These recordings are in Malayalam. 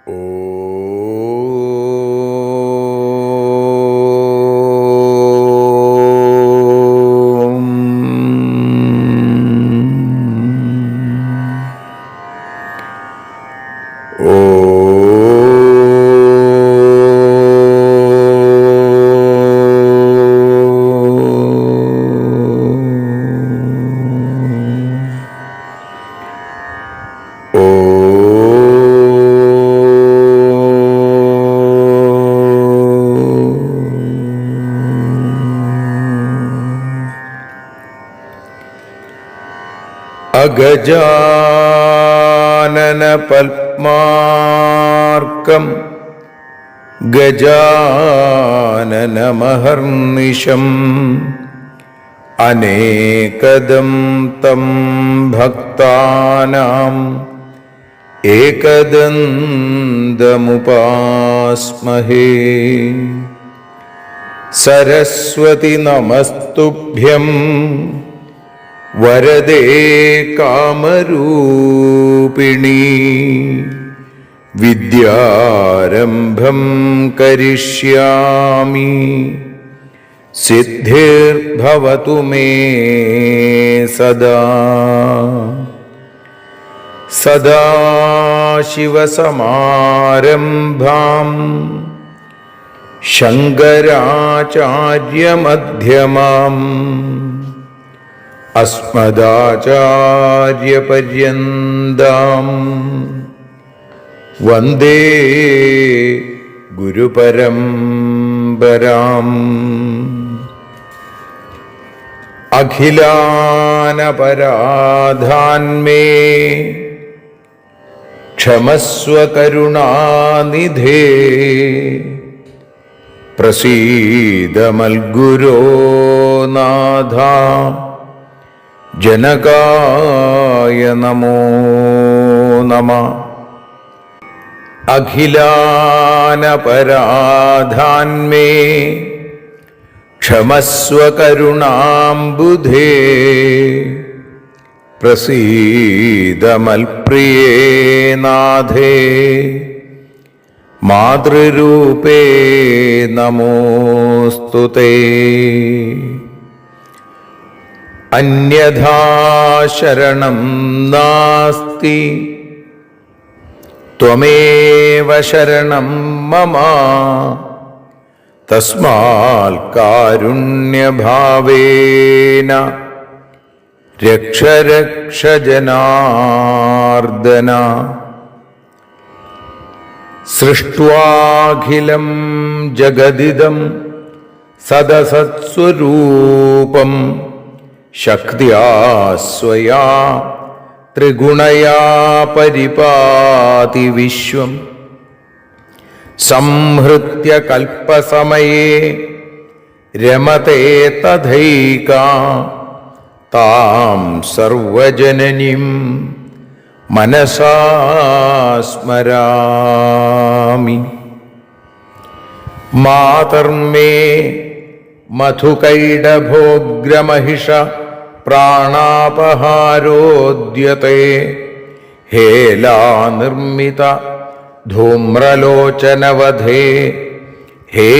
അഗജാനന പത്മാർക്കം ഗജാനനമഹർനിശം അനേകദം തം ഭക്താനാം ഏകദന്തമുപാസ്മഹേ. സരസ്വതി നമസ്തുഭ്യം വരദേ കാമരൂപിണി. വിദ്യാരംഭം കരിഷ്യാമി സിദ്ധിർഭവതു മേ സദാ. സദാശിവസമാരംഭാം ശങ്കരാചാര്യമധ്യമാം അസ്മദാചാര്യപര്യന്താം വന്ദേ ഗുരുപരമ്പരാം. അഖിലാനപരാധാന്മേ ക്ഷമസ്വ കരുണാനിധേ. പ്രസീദ മൽഗുരോ നാഥ ജനകായ നമോ നമഃ. അഖിലാനപരാധാന്മേ ക്ഷമസ്വ കരുണാംബുധേ. പ്രസീദ മൽപ്രിയേ നാഥേ മാതൃരൂപേ നമോസ്തുതേ. അന്യഥാ ശരണം നാസ്തി ത്വമേവ ശരണം മമ. തസ്മാൽ കാരുണ്യഭാവേന രക്ഷ രക്ഷ ജനാർദ്ദന. സൃഷ്ട്വാഖിലം ജഗദിദം സദസത്സ്വരൂപം ശക്ത്യാ സ്വയാ ത്രിഗുണയാ പരിപാതി വിശ്വം. സംഹൃത്യ കൽപ്പസമയേ രമതേ തഥൈകാ താം സർവജനനീം മനസാ സ്മരാമി. മാതർമേ മധുകൈടഭോഗ്രമഹിഷ പ്രാണാപഹാരോദ്യത്തെ. ഹേലാനിർമ്മിത ധൂമ്രലോചനവധേ. ഹേ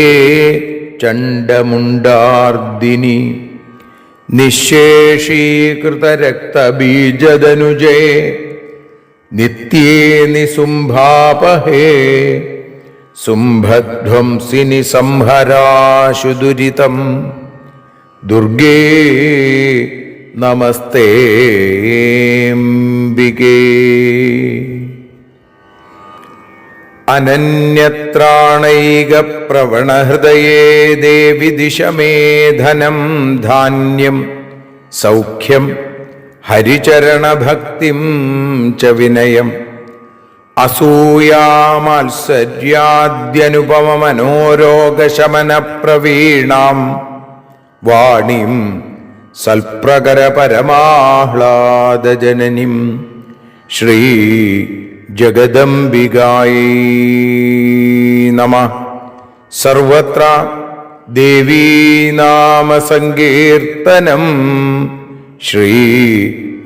ചണ്ഡമുണ്ഡാർദിനി നിശേഷീകൃതരക്തബീജദനുജേ. നിത്യേ നിസുംഭാപഹേ സുംഭധ്വംസിനി സംഹരാശു ദുരിതം. ദുർഗേ നമസ്തേംബികേ. അനന്യത്രാണൈകപ്രവണഹൃദയേ ദേവി ദിശ മേ ധനം ധാന്യം സൗഖ്യം ഹരിചരണഭക്തിം ച വിനയം. അസൂയാമാത്സര്യാദ്യനുപമമനോരോഗശമനപ്രവീണാം വാണിം സൽപ്രകരപരമാഹ്ലാദജനനിം ശ്രീ ജഗദംബികായൈ നമഃ. സർവത്ര ദേവീനാമസങ്കീർത്തനം ശ്രീ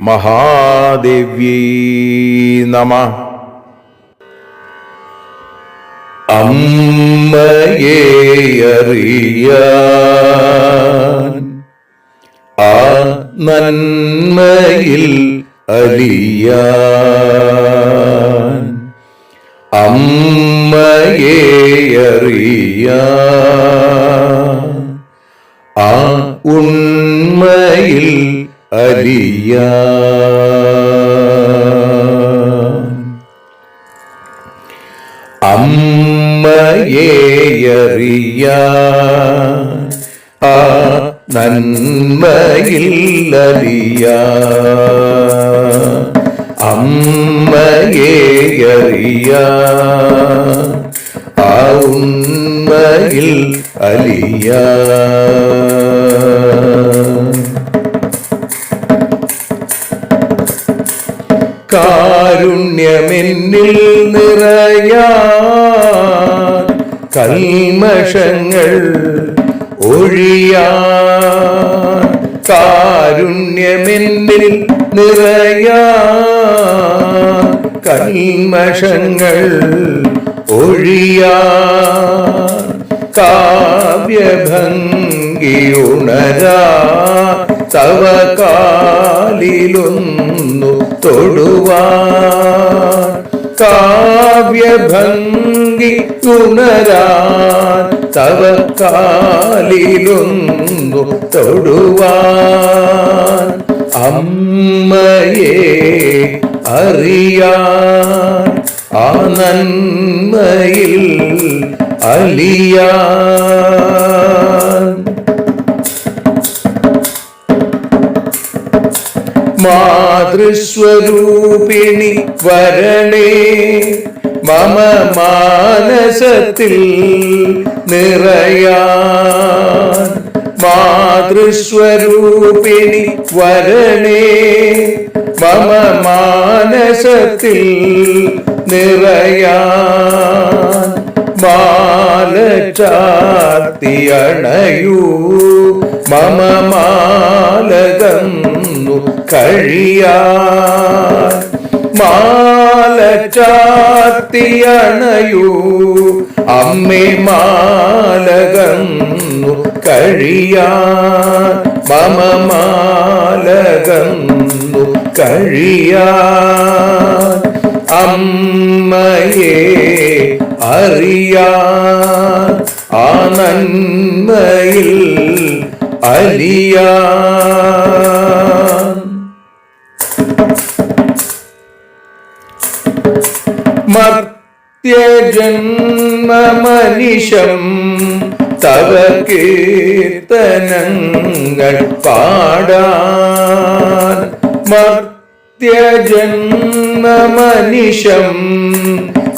മഹാദേവ്യൈ നമഃ. അമ്മയെ അറിയാൻ ആ നന്മയിൽ അലിയാൻ അമ്മയെ അറിയാൻ ആ ഉണ്മയിൽ അലിയാൻ അമ്മയെ അറിയാൻ ആ നന്മയിൽ അലിയാൻ അമ്മയെ അറിയാൻ ആ ഉണ്മയിൽ അലിയാൻ കാരുണ്യമെന്നിൽ നിറയാൻ കൽമഷങ്ങൾ ഒഴിയാൻ കാരുണ്യമെന്നിൽ നിറയാൻ കൽമഷങ്ങൾ ഒഴിയാൻ കാവ്യഭംഗി ഉണരാ തവ കാലിലൊന്നു തൊടുവാൻ കാവ്യഭംഗി ഉണരാൻ തവ കാലിലൊന്നു തൊടുവാൻ അമ്മയെ അറിയാൻ ആ നന്മയിൽ അലിയാൻ മാതൃസ്വരൂപിണി വരണേ മമ മാനസത്തിൽ നിറയാൻ മാതൃസ്വരൂപിണി വരണേ മമ മാനസത്തിൽ നിറയാൻ മാല ചാർത്തിയണയൂ മമ മാലകന്നു കഴിയാൻ മാല ചാർത്തിയണയൂ അമ്മേ മാലകന്നു കഴിയാൻ മമ മാലകന്നു കഴിയാൻ അമ്മയെ അറിയാൻ ആ നന്മയിൽ അലിയാൻ മർത്യജന്മമനിശം തവ കീർത്തനങ്ങൾ പാടാൻ മർത്യജന്മമനിശം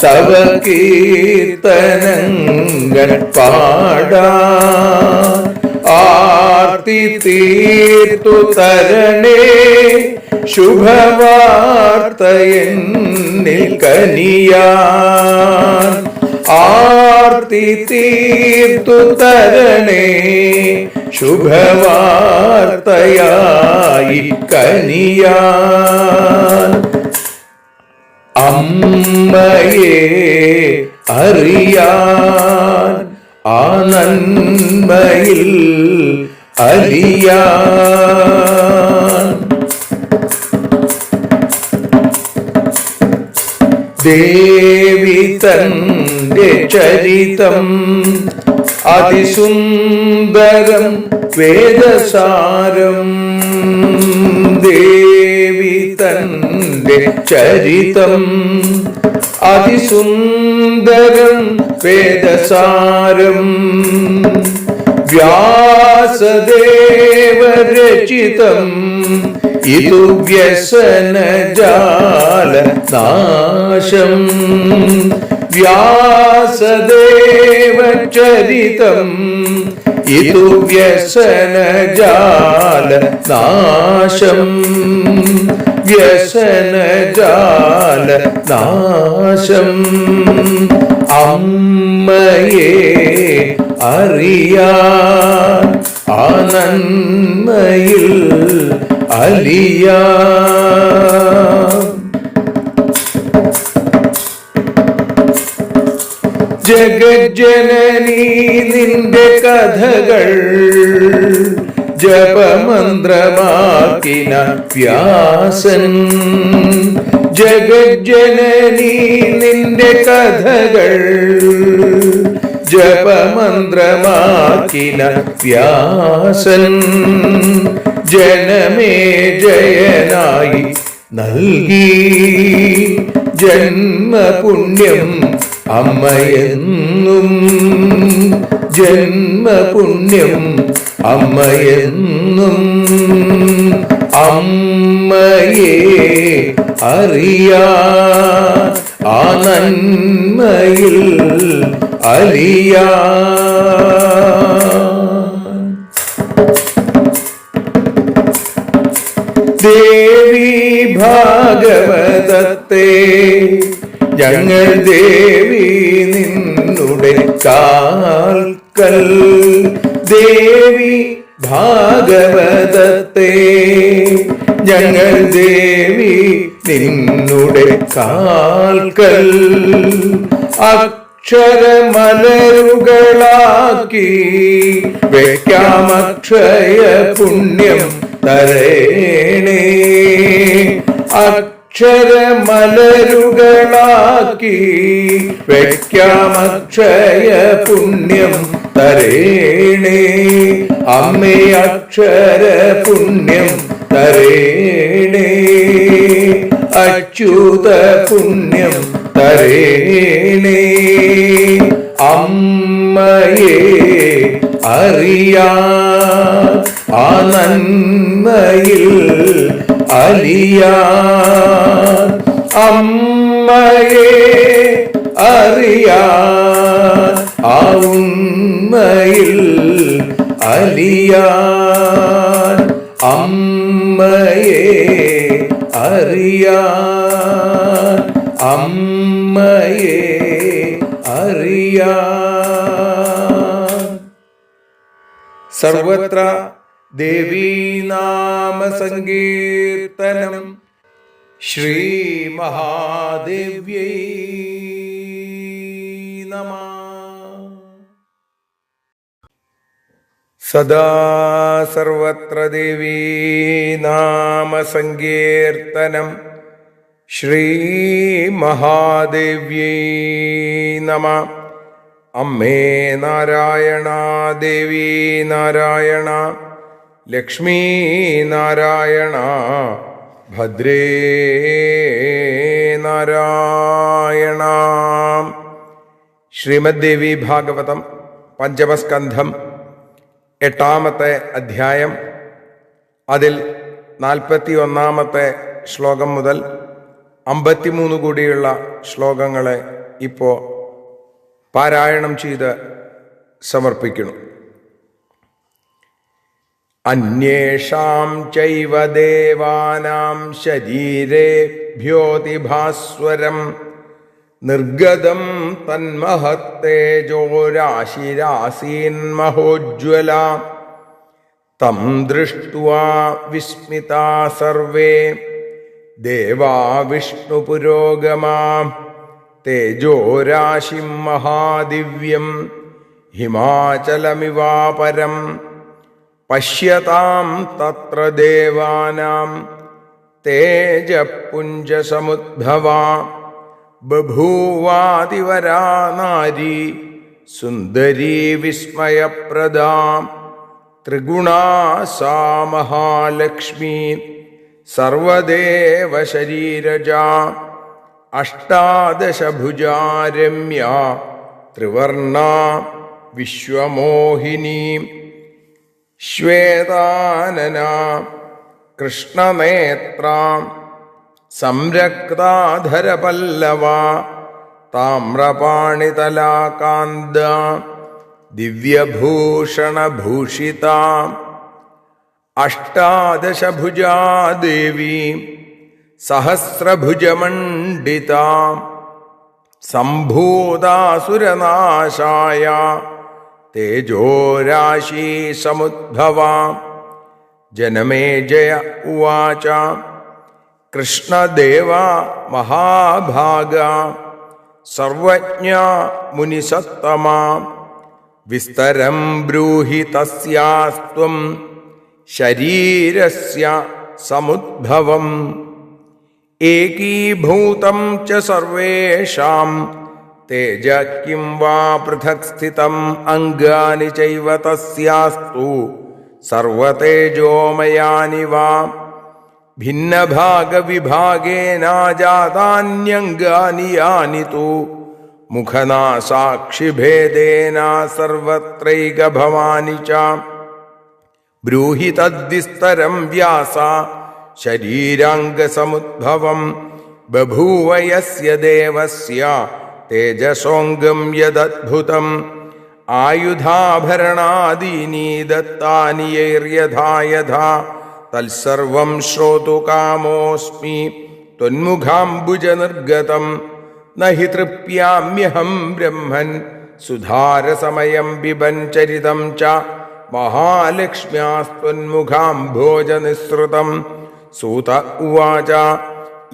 തവ കീർത്തനങ്ങൾ പാടാൻ ആർത്തി തീർത്തു തരണേ ശുഭവാർത്തയെന്നിൽ കനിയാൻ ആർത്തി തീർത്തു തരണേ ശുഭവാർത്തയായി കനിയാൻ അമ്മയെ അറിയാൻ ആ നന്മയിൽ അലിയാൻ ദേവി തന്റെ ചരിതം അതിസുന്ദരം വേദസാരം ദേവി തന്റെ ചരിതം അതിസുന്ദരം വേദസാരം വ്യാസദേവരചിതം ഇതു വ്യസനജാലനാശം വ്യാസദേവചരിതം ഇതു വ്യസനജാലനാശം വ്യസനജാലനാശം അമ്മയെ അറിയാൻ ആ നന്മയിൽ അലിയാൻ ജഗജ്ജനനീ നിന്റെ കഥകൾ ജപമന്ത്രമാക്കിന വ്യാസൻ. ജഗജ്ജനനീ നിന്റെ കഥകൾ ജപമന്ത്രമാക്കിന വ്യാസൻ. ജനമേ ജയനായി നൽകി ജന്മപുണ്യം അമ്മയെന്നും. ജന്മപുണ്യം അമ്മയെന്നും. അമ്മയെ അറിയാ ആ നന്മയിൽ അലിയാ. ദേവി ഭാഗവതത്തെ ഞങ്ങൾ ദേവി നിന്നുടെ കാൽക്കൽ. ദേവി ഭാഗവതത്തെ ഞങ്ങൾ ദേവി നിന്നുടെ കാൽക്കൽ. അക്ഷരമലരുകളാക്കി വെക്കാമക്ഷയ പുണ്യം തരേണേ. അക്ഷരമലരുകളാക്കി വെക്കാമക്ഷയ പുണ്യം തരേണേ. അമ്മേ അക്ഷര പുണ്യം തരേണേ. അച്യുത പുണ്യം തരേണേ. അമ്മയെ അറിയാ ആ നന്മയിൽ അലിയാ. അമ്മയെ അറിയാ ആ ഉണ്മയിൽ അലിയാ. അമ്മയെ അറിയാ. അമ്മയെ അറിയാ. സർവത്ര ദേവീനാമ സങ്കീർത്തനം. ശ്രീ മഹാദേവ്യൈ നമഃ. സദാ സർവത്ര ദേവീനാമ സങ്കീർത്തനം. ശ്രീ മഹാദേവ്യൈ നമഃ. അമ്മേ നാരായണ, ദേവി നാരായണ, ലക്ഷ്മീ നാരായണ, ഭദ്രേ നാരായണ. ശ്രീമദ് ദേവി ഭാഗവതം പഞ്ചമസ്കന്ധം 8-ാമത്തെ അധ്യായം. അതിൽ 41-ാമത്തെ ശ്ലോകം മുതൽ 53 കൂടിയുള്ള ശ്ലോകങ്ങളെ ഇപ്പോൾ പാരായണം ചെയ്ത് സമർപ്പിക്കുന്നു. അന്യേഷാം ചൈവ ദേവാനാം ശരീരേഭ്യോതിഭാസ്വരം നിർഗതം തന്മഹത്തേജോ രാശിരാസീന്മഹോജ്വല. തം ദൃഷ്ട്വാ വിസ്മിതാ സർവേ ദേവാ വിഷ്ണുപുരോഗമാ. തേജോരാശിം മഹാദിവ്യം ഹിമാചലമിവാപരം. പശ്യതാം തത്ര ദേവാനാം തേജപുഞ്ജസമുദ്ഭവാ. ബഭൂവാതിവരാ നാരി സുന്ദരീ വിസ്മയപ്രദാ. ത്രിഗുണാ സാ മഹാലക്ഷ്മീ സർവദേവശരീരജാ. അഷ്ടാദശഭുജാ രമ്യാ ത്രിവർണാ വിശ്വമോഹിനി. ശ്വേതാനനാ കൃഷ്ണനേത്രാ സംരക്താധരപല്ലവാ. താമ്രപാണിതലാകാന്ത ദിവ്യഭൂഷണഭൂഷിതാ. അഷ്ടാദശഭുജാ ദേവി സഹസ്രഭുജമണ്ഡിതാ. സംഭൂതാസുരനാശായ തേജോരാശി സമുദ്ഭവാ. ജനമേജയ ഉവാച. കൃഷ്ണദേവ മഹാഭാഗ സർവജ്ഞ മുനിസത്തമാ വിസ്തരം ബ്രൂഹി തസ്യാസ്ത്വം ശരീരസ്യ സമുദ്ഭവം ഏകീഭൂതം ച സർവേഷാം തേജ കിം വാ പൃഥക് സ്ഥിതം അംഗാനി ചൈവ തസ്യാസ്തു സർവതേജോമയാനി വാ ഭിന്നഭാഗവിഭാഗേന ജാതാന്യംഗാനി യാനി തു മുഖനാസാക്ഷിഭേദേന സർവത്രൈകഭവാനി ച ബ്രൂഹി തദ്വിസ്തരം വ്യാസ ശരീരാംഗസമുദ്ഭവം ബഭൂവ യസ്യ ദേവസ്യ തേജസോംഗം യദദ്ഭുതം ആയുധാഭരണാദീനി ദത്താനി യൈര്യഥാ യഥാ തത്സർവം ശ്രോതുകാമോസ്മി ത്വന്മുഖാംബുജനിർഗതം നഹി തൃപ്യാമ്യഹം ബ്രഹ്മൻ സുധാരസമയം പിബൻ ചരിതം ച മഹാലക്ഷ്മ്യാസ്ത്വന്മുഖാംഭോജനിസ്സൃതം സൂത ഉവാച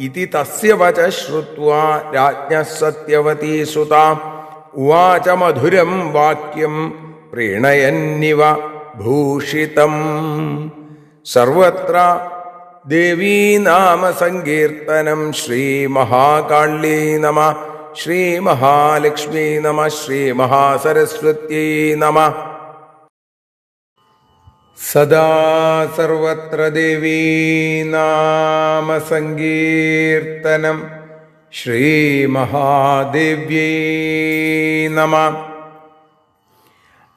ഇതി തസ്യ വച ശ്രുത്വാ രാജ്ഞഃ സത്യവതീ സുത ഉവാച മധുരം വാക്യം പ്രീണയന്നിവ ഭൂഷിതം. സർവത്ര ദേവീനാമസങ്കീർത്തനം. ശ്രീമഹാകാള്യൈ നമഃ, ശ്രീമഹാലക്ഷ്മ്യൈ നമഃ, ശ്രീമഹാസരസ്വത്यै നമഃ. സദാ സർവത്ര ദേവീനാമസങ്കീർത്തനം. ശ്രീമഹാദേവ്യൈ നമഃ.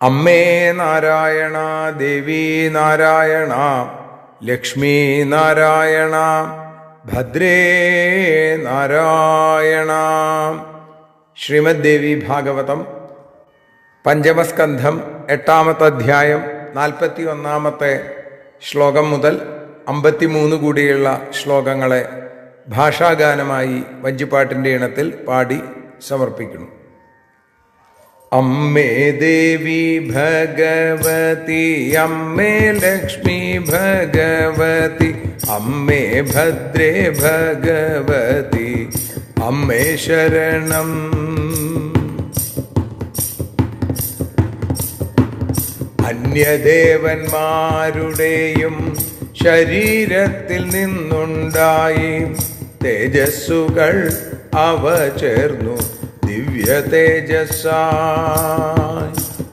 അമ്മേ നാരായണ, ദേവീ നാരായണ, ലക്ഷ്മീ നാരായണ, ഭദ്രേ നാരായണ. ശ്രീമദ് ദേവി ഭാഗവതം പഞ്ചമസ്കന്ധം 8-ാമത്തെ അധ്യായം 41-ാമത്തെ ശ്ലോകം മുതൽ 53 കൂടിയുള്ള ശ്ലോകങ്ങളെ ഭാഷാഗാനമായി വഞ്ചിപ്പാട്ടിൻ്റെ ഇണത്തിൽ പാടി സമർപ്പിക്കുന്നു. അമ്മേ ദേവി ഭഗവതി, അമ്മേ ലക്ഷ്മി ഭഗവതി, അമ്മേ ഭദ്രേ ഭഗവതി, അമ്മേ ശരണം. അന്യദേവന്മാരുടെയും ശരീരത്തിൽ നിന്നുണ്ടായി തേജസ്സുകൾ അവ ചേർന്നു ദിവ്യ തേജസ്സായി.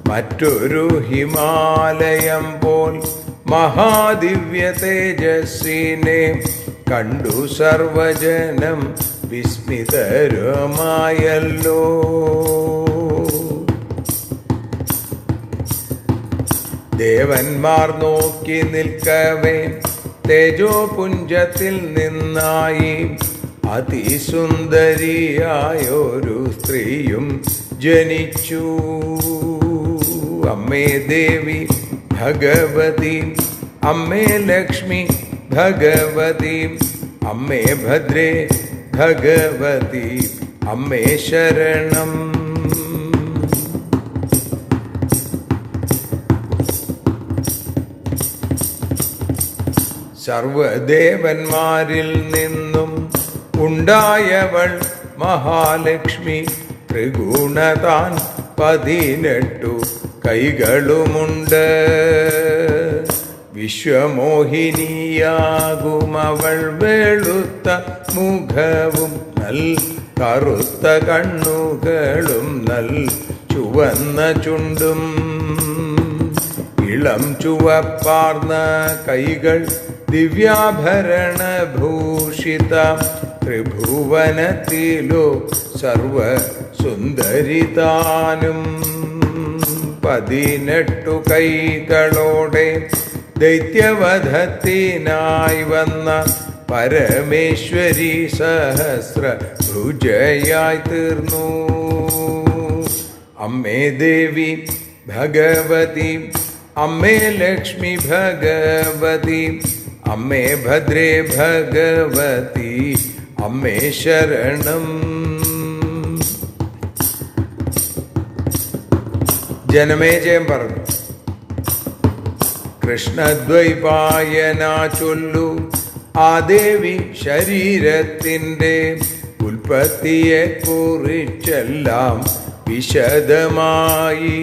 മറ്റൊരു ഹിമാലയം പോൽ മഹാദിവ്യ തേജസ്സിനെ കണ്ടു സർവജനം വിസ്മിതരുമായല്ലോ. ദേവന്മാർ നോക്കി നിൽക്കവേ തേജോപുഞ്ചത്തിൽ നിന്നായി അതിസുന്ദരിയായൊരു സ്ത്രീയും ജനിച്ചു. അമ്മേ ദേവി ഭഗവതി, അമ്മേ ലക്ഷ്മി ഭഗവതി, അമ്മേ ഭദ്രേ ഭഗവതി, അമ്മേ ശരണം. സർവദേവന്മാരിൽ നിന്നും ഉണ്ടായവൾ മഹാലക്ഷ്മി. ത്രിഗുണതാൻ 18 കൈകളുമുണ്ട്. വിശ്വമോഹിനിയാകുമവൾ വെളുത്ത മുഖവും കറുത്ത കണ്ണുകളും ചുവന്ന ചുണ്ടും. ഇളം ചുവപ്പാർന്ന കൈകൾ ദിവ്യാഭരണ ഭൂഷിത. ത്രിഭുവനത്തിലോ സർവ സുന്ദരിതാനും. 18 കൈകളോടെ ദൈത്യവധത്തിനായി വന്ന പരമേശ്വരി സഹസ്ര ഭുജയായി തീർന്നു. അമ്മേ ദേവി ഭഗവതി, അമ്മേ ലക്ഷ്മി ഭഗവതി, അമ്മേ ഭദ്രേ ഭഗവതി, അമ്മേ ശരണം. ജനമേജയം പറഞ്ഞു. കൃഷ്ണദ്വൈപായന ചൊല്ലു ആ ദേവി ശരീരത്തിൻ്റെ ഉൽപ്പത്തിയെക്കുറിച്ചെല്ലാം വിശദമായി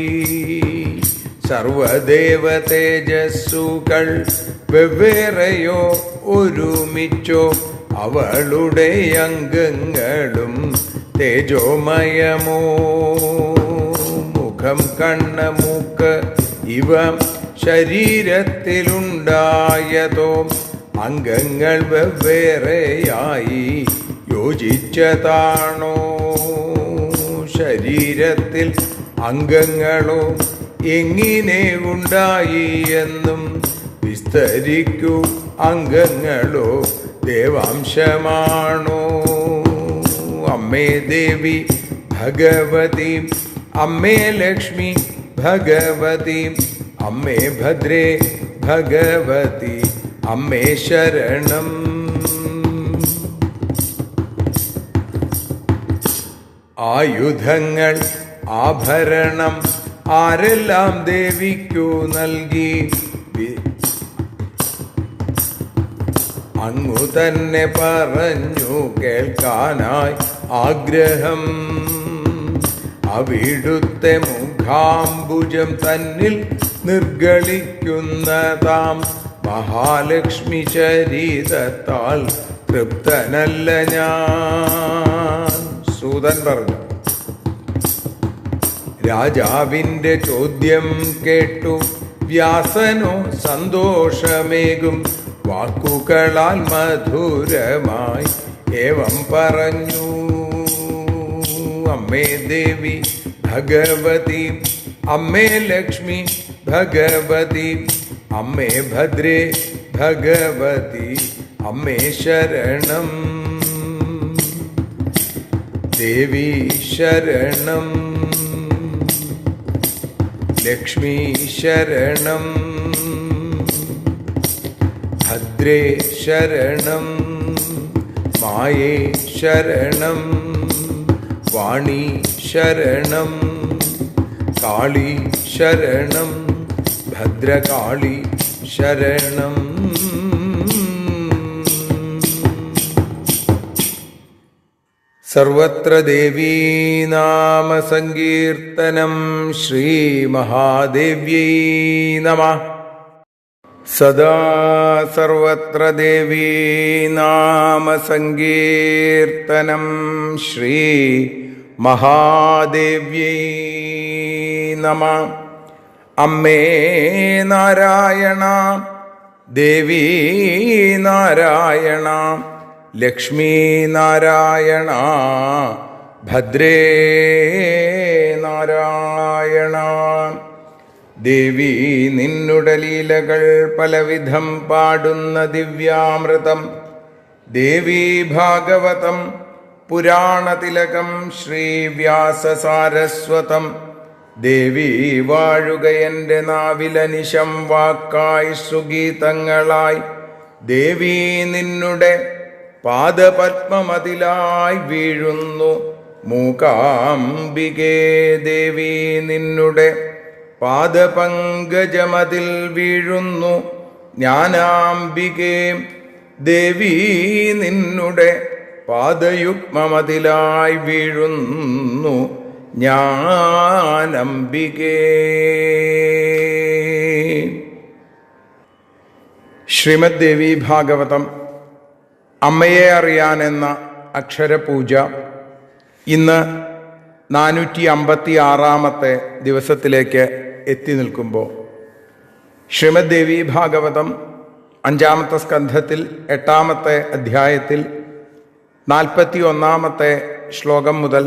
സർവദേവ തേജസ്സുകൾ വെവ്വേറെയോ ഒരുമിച്ചോ അവളുടെ അംഗങ്ങളും തേജോമയമോ മുഖം കണ്ണ് മൂക്ക് ഇവ ശരീരത്തിലുണ്ടായതോ അംഗങ്ങൾ വെവ്വേറെയായി യോജിച്ചതാണോ ശരീരത്തിൽ അംഗങ്ങളോ എങ്ങനെ ഉണ്ടായി എന്നും വിസ്തരിക്കൂ അംഗങ്ങളോ ദേവാംശമാണോ അമ്മേ ദേവി ഭഗവതി അമ്മേ ലക്ഷ്മി ഭഗവതി അമ്മേ ഭദ്രേ ഭഗവതി അമ്മേ ശരണം ആയുധങ്ങൾ ആഭരണം ആരെല്ലാം ദേവിക്കു നൽകി അങ്ങു തന്നെ പറഞ്ഞു കേൾക്കാനായി ആഗ്രഹം അവിടുത്തെ മുഖാംബുജം തന്നിൽ നിർഗളിക്കുന്നതാം മഹാലക്ഷ്മി ചരിതത്താൽ തൃപ്തനല്ല ഞാൻ സൂതൻ പറഞ്ഞു. രാജാവിൻ്റെ ചോദ്യം കേട്ടു വ്യാസനോ സന്തോഷമേകും വാക്കുകളാൽ മധുരമായി ഏവം പറഞ്ഞു. അമ്മേ ദേവി ഭഗവതി അമ്മേ ലക്ഷ്മി ഭഗവതി അമ്മേ ഭദ്രേ ഭഗവതി അമ്മേ ശരണം ദേവി ശരണം ലക്ഷ്മി ശരണം ഭദ്രേ ശരണം മായേ ശരണം വാണി ശരണം കാളി ശരണം ഭദ്രകാളി ശരണം. സർവത്ര ദേവീ നാമ സങ്കീർത്തനം ശ്രീ മഹാദേവ്യൈ നമഃ. സദാ സർവത്ര ദേവീ നാമ സങ്കീർത്തനം ശ്രീ മഹാദേവ്യൈ നമഃ. അമ്മേ നാരായണ ദേവീ നാരായണ ലക്ഷ്മീ നാരായണ ഭദ്രേ നാരായണ. ദേവി നിന്നുടെ ലീലകൾ പലവിധം പാടുന്ന ദിവ്യാമൃതം ദേവീ ഭാഗവതം പുരാണതിലകം ശ്രീവ്യാസസാരസ്വതം. ദേവി വാഴുക എൻ്റെ നാവിലനിശം വാക്കായി സുഗീതങ്ങളായി. ദേവി നിന്നുടെ പാദപത്മമതിലായി വീഴുന്നു മൂകാംബികേ. ദേവി നിന്നുടെ പാദപങ്കജമതിൽ വീഴുന്നു ജ്ഞാനാംബികേ. ദേവി നിന്നുടെ പാദയുഗ്മമതിലായി വീഴുന്നു ജ്ഞാനംബികേ. ശ്രീമദ് ദേവി ഭാഗവതം അമ്മയെ അറിയാൻ എന്ന അക്ഷരപൂജ ഇന്ന് 456 ദിവസത്തിലേക്ക് എത്തി നിൽക്കുമ്പോൾ ശ്രീമദ് ദേവി ഭാഗവതം 5-ാമത്തെ സ്കന്ധത്തിൽ 8-ാമത്തെ അധ്യായത്തിൽ 41-ാമത്തെ ശ്ലോകം മുതൽ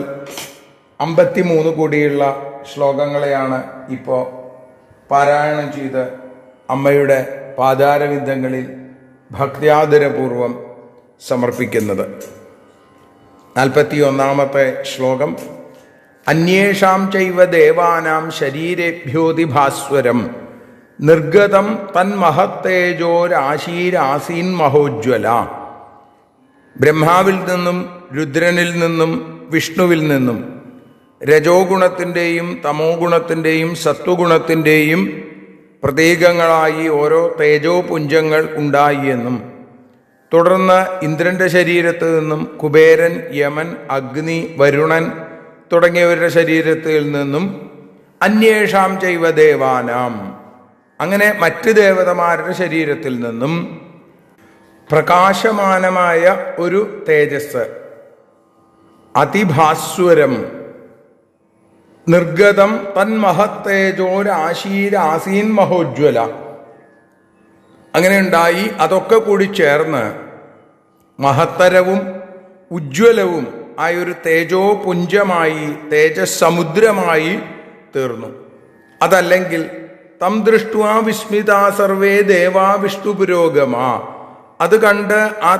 53 കൂടിയുള്ള ശ്ലോകങ്ങളെയാണ് ഇപ്പോൾ പാരായണം ചെയ്ത് അമ്മയുടെ പാദാരവിന്ദങ്ങളിൽ ഭക്ത്യാദരപൂർവം സമർപ്പിക്കുന്നത്. 41-ാമത്തെ ശ്ലോകം. അന്യേഷാം ചൈവ ദേവാനാം ശരീരേഭ്യോതിഭാസ്വരം നിർഗതം തന്മഹത്തേജോരാശീരാസീൻ മഹോജ്വല. ബ്രഹ്മാവിൽ നിന്നും രുദ്രനിൽ നിന്നും വിഷ്ണുവിൽ നിന്നും രജോ ഗുണത്തിൻ്റെയും തമോ ഗുണത്തിൻ്റെയും സത്വഗുണത്തിൻ്റെയും പ്രതീകങ്ങളായി ഓരോ തേജോപുഞ്ചങ്ങൾ ഉണ്ടായി എന്നും തുടർന്ന് ഇന്ദ്രന്റെ ശരീരത്തിൽ നിന്നും കുബേരൻ, യമൻ, അഗ്നി, വരുണൻ തുടങ്ങിയവരുടെ ശരീരത്തിൽ നിന്നും അന്യേഷാം ചൈവ ദേവാനാം, അങ്ങനെ മറ്റ് ദേവതമാരുടെ ശരീരത്തിൽ നിന്നും പ്രകാശമാനമായ ഒരു തേജസ് അതിഭാസ്വരം നിർഗതം തന്മഹത്തേജോരാശീരാസീൻ മഹോജ്വല, അങ്ങനെ ഉണ്ടായി. അതൊക്കെ കൂടി ചേർന്ന് മഹത്തരവും ഉജ്ജ്വലവും ആയൊരു തേജോപുഞ്ചമായി, തേജസമുദ്രമായി തീർന്നു. അതല്ലെങ്കിൽ തം ദൃഷ്ട്വാ വിസ്മിതാ സർവേ ദേവാ വിഷ്ണു പുരോഗമാ, അത് കണ്ട് ആ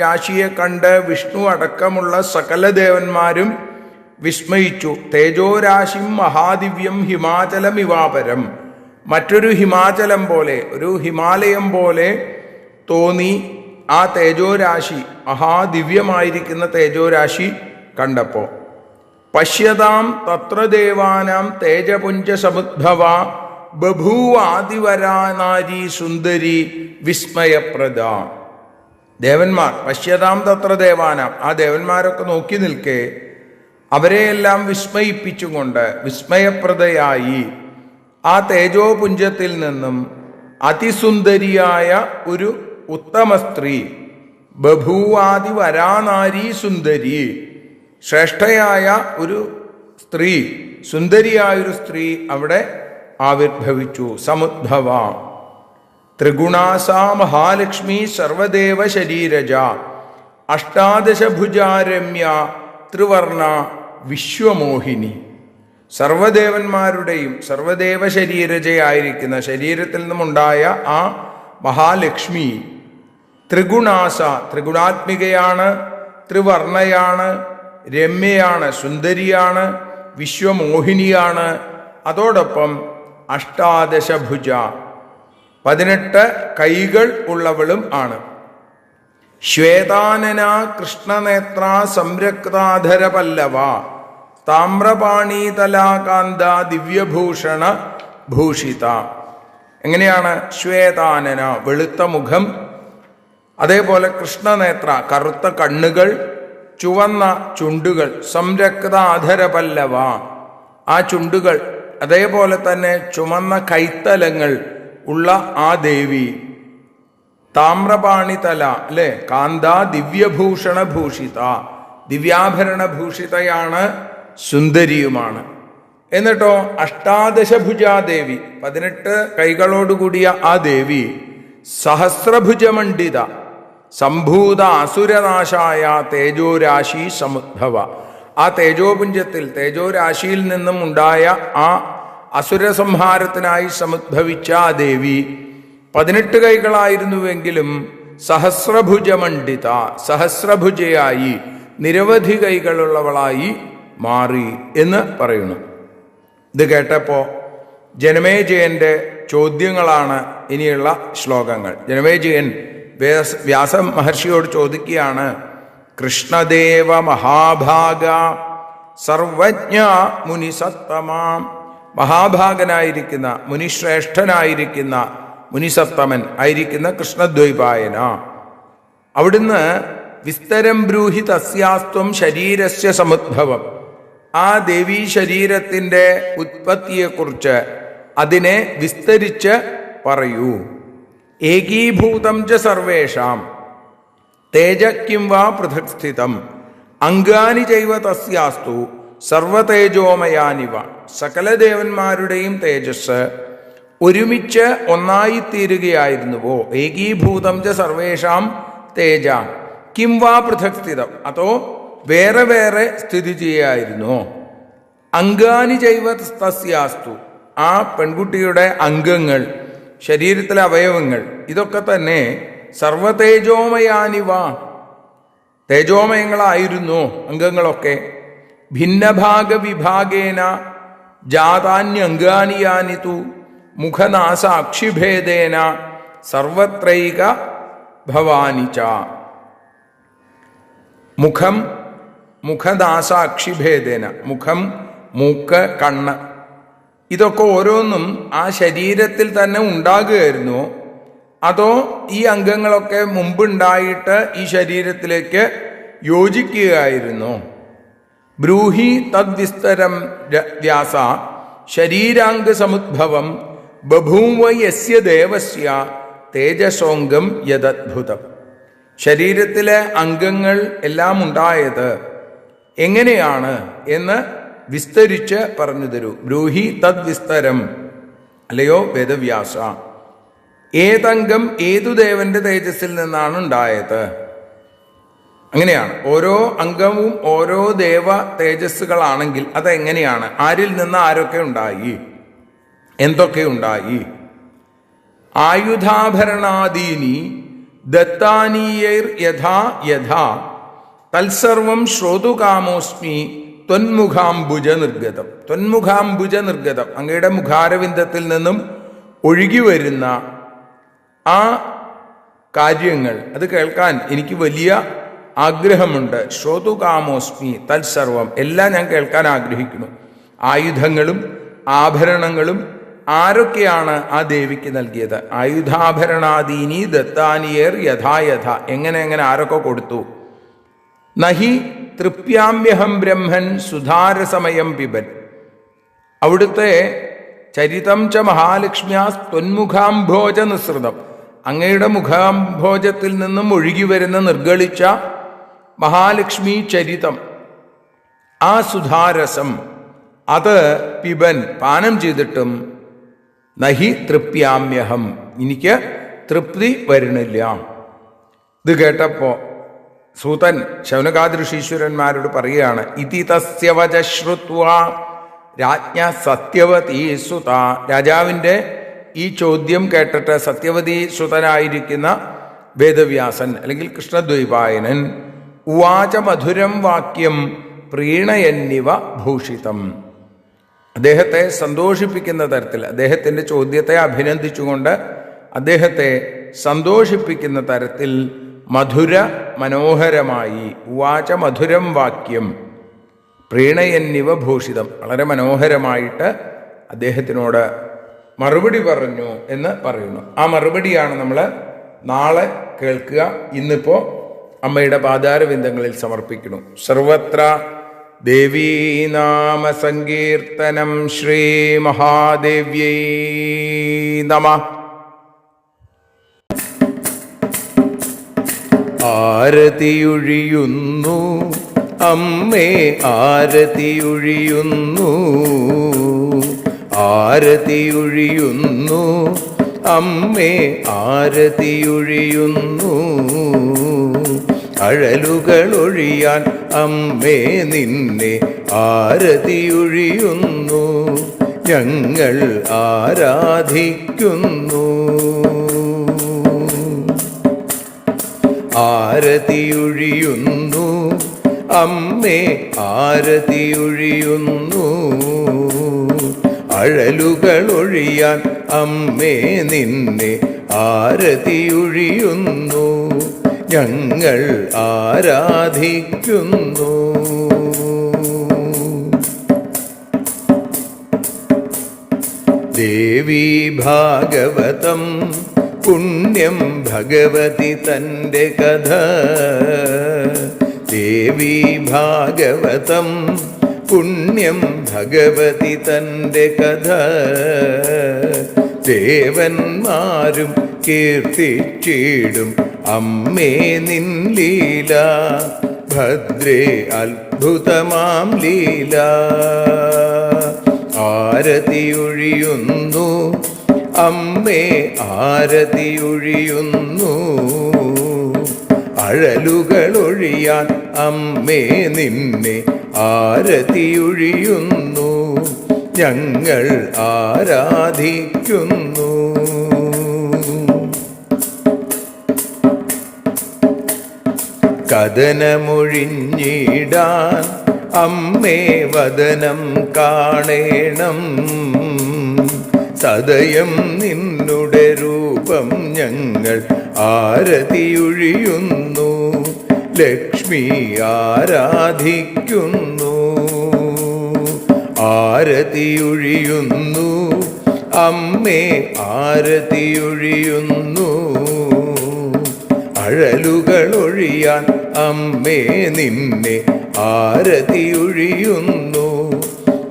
രാശിയെ കണ്ട് വിഷ്ണു അടക്കമുള്ള സകല ദേവന്മാരും വിസ്മയിച്ചു. തേജോരാശിം മഹാദിവ്യം ഹിമാചലമിവാപരം, മറ്റൊരു ഹിമാചലം പോലെ, ഒരു ഹിമാലയം പോലെ തോന്നി ആ തേജോരാശി, മഹാദിവ്യമായിരിക്കുന്ന തേജോരാശി കണ്ടപ്പോ. പശ്യതാം തത്ര ദേവാനാം തേജപുഞ്ച സമുദ്ഭവ ബഭൂവാദിവരാനാരി സുന്ദരി വിസ്മയപ്രദ. ദേവന്മാർ പശ്യതാം തത്ര ദേവാനാം, ആ ദേവന്മാരൊക്കെ നോക്കി നിൽക്കെ അവരെയെല്ലാം വിസ്മയിപ്പിച്ചുകൊണ്ട് വിസ്മയപ്രദയായി ആ തേജോപുഞ്ചത്തിൽ നിന്നും അതിസുന്ദരിയായ ഒരു ഉത്തമ സ്ത്രീ, ബഭൂവാദി വരാനാരി സുന്ദരി, ശ്രേഷ്ഠയായ ഒരു സ്ത്രീ, സുന്ദരിയായൊരു സ്ത്രീ അവിടെ ആവിർഭവിച്ചു. സമുദ്ഭവ ത്രിഗുണാസാ മഹാലക്ഷ്മി സർവദേവ ശരീരജ അഷ്ടാദശഭുജാരമ്യ ത്രിവർണ വിശ്വമോഹിനി. സർവദേവന്മാരുടെയും സർവദേവ ശരീരജയായിരിക്കുന്ന, ശരീരത്തിൽ നിന്നുമുണ്ടായ ആ മഹാലക്ഷ്മി ത്രിഗുണാസ, ത്രിഗുണാത്മികയാണ്, ത്രിവർണയാണ്, രമ്യയാണ്, സുന്ദരിയാണ്, വിശ്വമോഹിനിയാണ്. അതോടൊപ്പം അഷ്ടാദശഭുജ, 18 കൈകൾ ഉള്ളവളും ആണ്. ശ്വേതാനന കൃഷ്ണനേത്ര സംരക്താധര പല്ലവ താമ്രപാണീതലാകാന്ത ദിവ്യഭൂഷണ ഭൂഷിത. എങ്ങനെയാണ്? ശ്വേതാനന, വെളുത്ത മുഖം, അതേപോലെ കൃഷ്ണനേത്ര, കറുത്ത കണ്ണുകൾ, ചുവന്ന ചുണ്ടുകൾ, സംരക്താധര പല്ലവ, ആ ചുണ്ടുകൾ, അതേപോലെ തന്നെ ചുമന്ന കൈത്തലങ്ങൾ ഉള്ള ആ ദേവി. താമ്രപാണിതല അല്ലെ, കാന്ത ദിവ്യഭൂഷണ ഭൂഷിത, ദിവ്യാഭരണ ഭൂഷിതയാണ്, സുന്ദരിയുമാണ്. എന്നിട്ടോ അഷ്ടാദശഭുജാദേവി, 18 കൈകളോടുകൂടിയ ആ ദേവി സഹസ്രഭുജമണ്ഡിത സംഭൂത അസുരനാശായ തേജോരാശി സമുദ്ഭവ, ആ തേജോപുഞ്ചത്തിൽ, തേജോരാശിയിൽ നിന്നും ഉണ്ടായ ആ അസുരസംഹാരത്തിനായി സമുദ്ഭവിച്ച ആ ദേവി 18 കൈകളായിരുന്നുവെങ്കിലും സഹസ്രഭുജമണ്ഡിത, സഹസ്രഭുജയായി, നിരവധി കൈകളുള്ളവളായി മാറി എന്ന് പറയുന്നു. ഇത് കേട്ടപ്പോ ജനമേജയന്റെ ചോദ്യങ്ങളാണ് ഇനിയുള്ള ശ്ലോകങ്ങൾ. ജനമേജയൻ വ്യാസ മഹർഷിയോട് ചോദിക്കുകയാണ്, കൃഷ്ണദേവ മഹാഭാഗ സർവജ്ഞ മുനിസത്തമാം, മഹാഭാഗനായിരിക്കുന്ന, മുനിശ്രേഷ്ഠനായിരിക്കുന്ന, മുനിസത്തമൻ ആയിരിക്കുന്ന കൃഷ്ണദ്വൈപായന, അവിടുന്ന് വിസ്തരം ബ്രൂഹി തസ്യാസ്ത്വം ശരീരസ്യ സമുദ്ഭവം, ആ ദേവീ ശരീരത്തിൻ്റെ ഉത്പത്തിയെക്കുറിച്ച് അതിനെ വിസ്തരിച്ച് പറയൂ. ഏകീഭൂതം ച സർവേഷാം തേജ കിം വാ പൃഥക് സ്ഥിതം അംഗാനി ചൈവ തസ്യാസ്തു സർവതേജോമയാനിവ, സകല ദേവന്മാരുടെയും തേജസ് ഒരുമിച്ച് ഒന്നായിത്തീരുകയായിരുന്നുവോ. ഏകീഭൂതം ച സർവേഷാം തേജ കിം വാ പൃഥക് സ്ഥിതം, അതോ വേറെ വേറെ സ്ഥിതി ചെയ്യായിരുന്നോ. അംഗാനി ചൈവ തസ്യാസ്തു, ആ പെൺകുട്ടിയുടെ അംഗങ്ങൾ, ശരീരത്തിലെ അവയവങ്ങൾ, ഇതൊക്കെ തന്നെ സർവതേജോമയാനിവ, തേജോമയങ്ങളായിരുന്നു അംഗങ്ങളൊക്കെ. ഭിന്നഭാഗ വിഭാഗേന ജാതാന്യംഗാനി തു മുഖനാസാക്ഷിഭേദേന സർവത്രൈക ഭവാനി ച. മുഖം, മുഖനാസാക്ഷിഭേദേന, മുഖം, മൂക്ക്, കണ്ണ്, ഇതൊക്കെ ഓരോന്നും ആ ശരീരത്തിൽ തന്നെ ഉണ്ടാകുകയായിരുന്നു. അതോ ഈ അംഗങ്ങളൊക്കെ മുമ്പുണ്ടായിട്ട് ഈ ശരീരത്തിലേക്ക് യോജിക്കുകയായിരുന്നോ? ബ്രൂഹി തദ്വിസ്തരം വ്യാസ ശരീരാംഗസമുദ്ഭവം ബഭൂവ യസ്യ ദേവസ്യ തേജസോംഗം യദദ്ഭുതം. ശരീരത്തിലെ അംഗങ്ങൾ എല്ലാം ഉണ്ടായത് എങ്ങനെയാണ് എന്ന് വിസ്തരിച്ച് പറഞ്ഞു തരൂ. ബ്രൂഹി തദ്വിസ്തരം, അല്ലയോ വേദവ്യാസ, ഏതംഗം ഏതു ദേവന്റെ തേജസ്സിൽ നിന്നാണ് ഉണ്ടായത്? അങ്ങനെയാണ് ഓരോ അംഗവും ഓരോ ദേവ തേജസ്സുകളാണെങ്കിൽ അതെങ്ങനെയാണ്? ആരിൽ നിന്ന് ആരൊക്കെ ഉണ്ടായി, എന്തൊക്കെ ഉണ്ടായി? ആയുധാഭരണാദീനി ദത്താനീയൈർ യഥാ യഥാ തത്സർവം ശ്രോതുകാമോസ്മി ത്വന്മുഖാംബുജ നിർഗതം. ത്വന്മുഖാംബുജ നിർഗതം, അങ്ങയുടെ മുഖാരവിന്ദത്തിൽ നിന്നും ഒഴുകി വരുന്ന ആ കാര്യങ്ങൾ അത് കേൾക്കാൻ എനിക്ക് വലിയ ആഗ്രഹമുണ്ട്. ശ്രോതുകാമോസ്മി തത്സർവം, എല്ലാം ഞാൻ കേൾക്കാൻ ആഗ്രഹിക്കുന്നു. ആയുധങ്ങളും ആഭരണങ്ങളും ആരൊക്കെയാണ് ആ ദേവിക്ക് നൽകിയത്? ആയുധാഭരണാദീനി ദത്താനിയർ യഥായഥ, എങ്ങനെ ആരൊക്കെ കൊടുത്തു? നഹി തൃപ്യാമ്യഹം ബ്രഹ്മൻ സുധാരസമയം പിബൻ. അവിടുത്തെ ചരിതം ച മഹാലക്ഷ്മ്യാ ത്വന്മുഖാംഭോജ നിസൃതം, അങ്ങയുടെ മുഖാംഭോജത്തിൽ നിന്നും ഒഴുകി വരുന്ന നിർഗളിച്ച മഹാലക്ഷ്മി ചരിതം, ആ സുധാരസം അത് പിബൻ പാനം ചെയ്തിട്ടും നഹി തൃപ്യാമ്യഹം, എനിക്ക് തൃപ്തി വരുന്നില്ല. ഇത് കേട്ടപ്പോ സൂതൻ ശൗനകാദൃശീശ്വരന്മാരോട് പറയുകയാണ്, ഇതി തസ്യ വച ശ്രുത്വാ രാജ്ഞ സത്യവതീ സുത. രാജാവിൻ്റെ ഈ ചോദ്യം കേട്ടിട്ട് സത്യവതീ സുതനായിരിക്കുന്ന വേദവ്യാസൻ അല്ലെങ്കിൽ കൃഷ്ണദ്വൈപായനൻ ഉവാച മധുരം വാക്യം പ്രീണയന്നിവ ഭൂഷിതം. അദ്ദേഹത്തെ സന്തോഷിപ്പിക്കുന്ന തരത്തിൽ, അദ്ദേഹത്തിൻ്റെ ചോദ്യത്തെ അഭിനന്ദിച്ചുകൊണ്ട് അദ്ദേഹത്തെ സന്തോഷിപ്പിക്കുന്ന തരത്തിൽ മധുര മനോഹരമായി ഉവാച മധുരം വാക്യം പ്രീണയന്നിവ ഭൂഷിതം, വളരെ മനോഹരമായിട്ട് അദ്ദേഹത്തിനോട് മറുപടി പറഞ്ഞു എന്ന് പറയുന്നു. ആ മറുപടിയാണ് നമ്മൾ നാളെ കേൾക്കുക. ഇന്നിപ്പോൾ അമ്മയുടെ പാതാരവിന്ദങ്ങളിൽ സമർപ്പിക്കുന്നു. സർവത്ര ദേവീനാമ സങ്കീർത്തനം. ശ്രീ മഹാദേവ്യൈ നമഃ. ആരതിയൊഴിയുന്നു അമ്മേ, ആരതിയൊഴിയുന്നു, ആരതിയൊഴിയുന്നു അമ്മേ, ആരതിയൊഴിയുന്നു. അഴലുകളൊഴിയാൻ അമ്മേ നിന്നെ ആരതിയൊഴിയുന്നു, ഞങ്ങൾ ആരാധിക്കുന്നു. ആരതിയൊഴിയുന്നു അമ്മേ, ആരതിയൊഴിയുന്നു. അഴലുകളൊഴിയാൻ അമ്മേ നിന്നെ ആരതിയൊഴിയുന്നു, ഞങ്ങൾ ആരാധിക്കുന്നു. ദേവി ഭാഗവതം പുണ്യം ഭഗവതി തൻ്റെ കഥ. ദേവി ഭാഗവതം പുണ്യം ഭഗവതി തൻ്റെ കഥ. ദേവന്മാരും കീർത്തിച്ചിടും അമ്മേ നിൻ ലീല, ഭദ്രേ അത്ഭുതമാം ലീല. ആരതിയൊഴിയുന്നു അമ്മേ, ആരതിയൊഴിയുന്നു. അഴലുകളൊഴിയാൻ അമ്മേ നിന്നെ ആരതിയൊഴിയുന്നു, ഞങ്ങൾ ആരാധിക്കുന്നു. കഥനമൊഴിഞ്ഞിടാൻ അമ്മേ വദനം കാണേണം. സദയം നിന്നുടെ രൂപം ഞങ്ങൾ ആരതിയൊഴിയുന്നു, ലക്ഷ്മി ആരാധിക്കുന്നു. ആരതിയൊഴിയുന്നു അമ്മേ ആരതിയൊഴിയുന്നു. അഴലുകളൊഴിയാൻ അമ്മേ നിന്നെ ആരതിയൊഴിയുന്നു.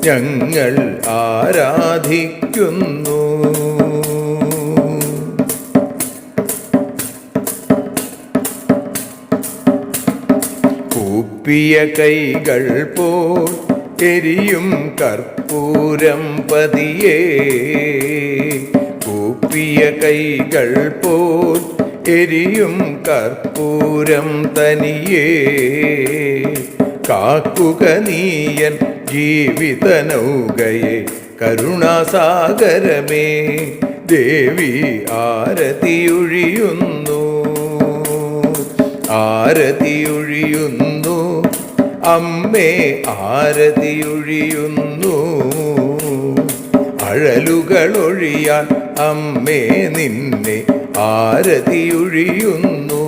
ഞങ്ങൾ ആരാധിക്കുന്നു. കൂപ്പിയ കൈകൾ പോൽ എരിയും കർപ്പൂരം പതിയേ. കൂപ്പിയ കൈകൾ പോൽ എരിയും കർപ്പൂരം തനിയേ. കാക്കുക നീയൻ ജീവിത നൗകയെ കരുണാസാഗരമേ. ദേവി ആരതിയൊഴിയുന്നു. ആരതിയൊഴിയുന്നു. അമ്മേ ആരതിയൊഴിയുന്നു. അഴലുകളൊഴിയാൻ അമ്മേ നിന്നെ ആരതിയൊഴിയുന്നു.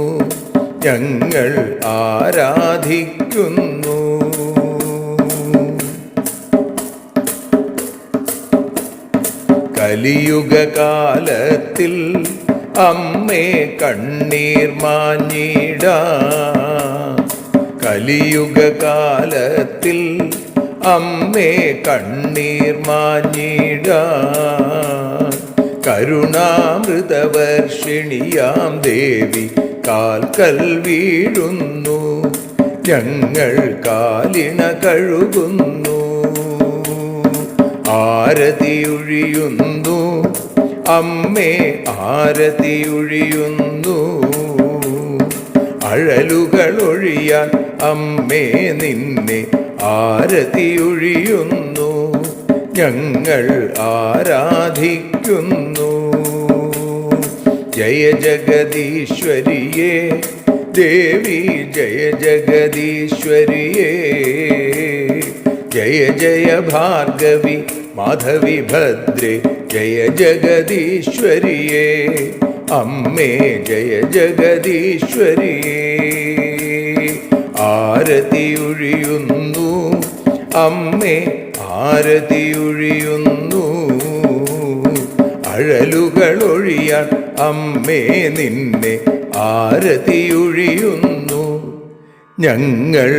ഞങ്ങൾ ആരാധിക്കുന്നു. കലിയുഗകാലത്തിൽ അമ്മേ കണ്ണീർ മാഞ്ഞിടാം. കലിയുഗകാലത്തിൽ അമ്മേ കണ്ണീർ മാഞ്ഞിടാം. കരുണാമൃതവർഷിണിയാം ദേവി കാൽക്കൽ വീഴുന്നു. ഞങ്ങൾ കാലിണ കഴുകുന്നു. ആരതിയൊഴിയുന്നു. അമ്മേ ആരതിയൊഴിയുന്നു. അഴലുകളൊഴിയാൻ അമ്മേ നിന്നെ ആരതിയൊഴിയുന്നു. ഞങ്ങൾ ആരാധിക്കുന്നു. ജയ ജഗദീശ്വരിയേ ദേവി ജയ ജഗദീശ്വരിയേ. ജയ ജയ ഭാർഗവി മാധവി ഭദ്രേ ജയ ജഗദീശ്വരിയേ. അമ്മേ ജയ ജഗദീശ്വരിയേ. ആരതിയൊഴിയുന്നു. അമ്മേ ആരതിയൊഴിയുന്നു. അഴലുകളൊഴിയാൻ അമ്മേ നിന്നെ ആരതിയൊഴിയുന്നു. ഞങ്ങൾ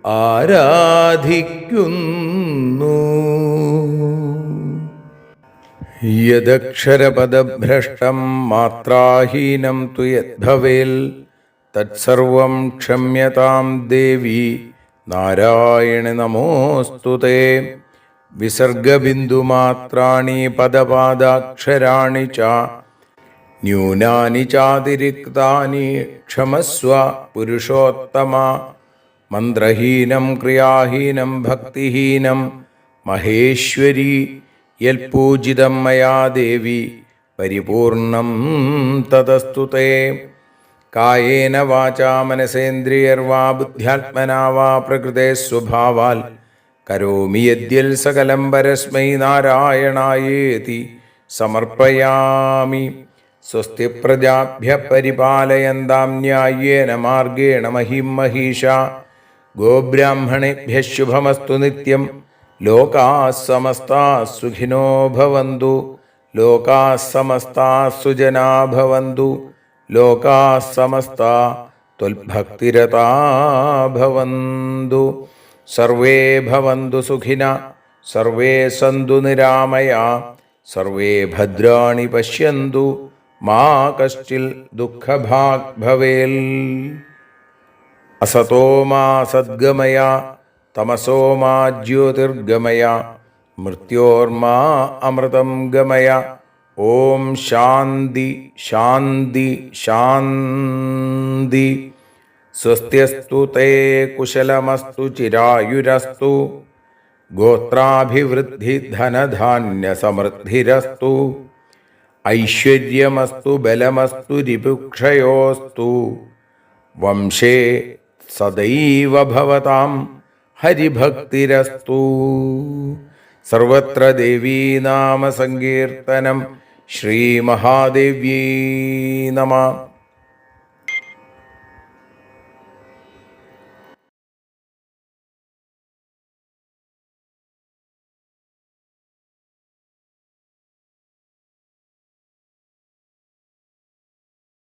ആരാധിക്കുന്നു. യദക്ഷരപദഭ്രഷ്ടം മാത്രാഹീനം തു യദ്ഭവേൽ തത്സർവം ക്ഷമ്യതാം ദേവി നാരായണി നമോസ്തുതേ. വിസർഗബിന്ദുമാത്രാണി പദപാദാക്ഷരാണി ച ന്യൂനാനി ചാതിരിക്താനി ക്ഷമസ്വ പുരുഷോത്തമ. മന്ത്രഹീനം ക്രിയാഹീനം ഭക്തിഹീനം മഹേശ്വരി യൽപൂജിതം മയാ ദേവി പരിപൂർണം തതസ്തു തേ. കായേന വാചാ മനസേന്ദ്രിയർവാ ബുദ്ധ്യാത്മനാ വാ പ്രകൃതേ സ്വഭാവാൽ കരോമി യദ്യൽ സകലം പരസ്മൈ നാരായണായേതി സമർപ്പയാമി. സ്വസ്തി പ്രജാഭ്യഃ പരിപാലയന്താം ന്യായേന മാർഗേണ മഹിം മഹീഷാ. ഗോബ്രാഹ്മണേഭ്യഃ ശുഭമസ്തു നിത്യം. ലോകാഃ സമസ്താഃ സുഖിനോ ഭവന്തു. ലോകാഃ സമസ്താഃ സുജനാഃ ഭവന്തു. ലോകാഃ സമസ്താഃ ത്വൽഭക്തിരതാഃ ഭവന്തു. സർവേ ഭവന്തു സുഖിനഃ. സർവേ സന്തു നിരാമയാഃ. സർവേ ഭദ്രാണി പശ്യന്തു. മാ കശ്ചിൽ ദുഃഖഭാഗ് ഭവേൽ. അസതോ മാ സദ്ഗമയ തമസോ മാ ജ്യോതിർഗമയ മൃത്യോർമാ അമൃതം ഗമയ. ഓം ശാന്തി ശാന്തി ശാന്തി. സ്വസ്ത്യസ്തു തേ കുശലമസ്തു ചിരായുരസ്തു. ഗോത്രാഭിവൃദ്ധി ധനധാന്യ സമൃദ്ധിരസ്തു. ഐശ്വര്യമസ്തു ബലമസ്തു രിപുക്ഷയോസ്തു. വംശേ സദൈവ ഭവതാം ഹരിഭക്തിരസ്തു. സർവത്ര ദേവീനാമ സങ്കീർത്തനം. ശ്രീമഹാദേവ്യൈ നമഃ.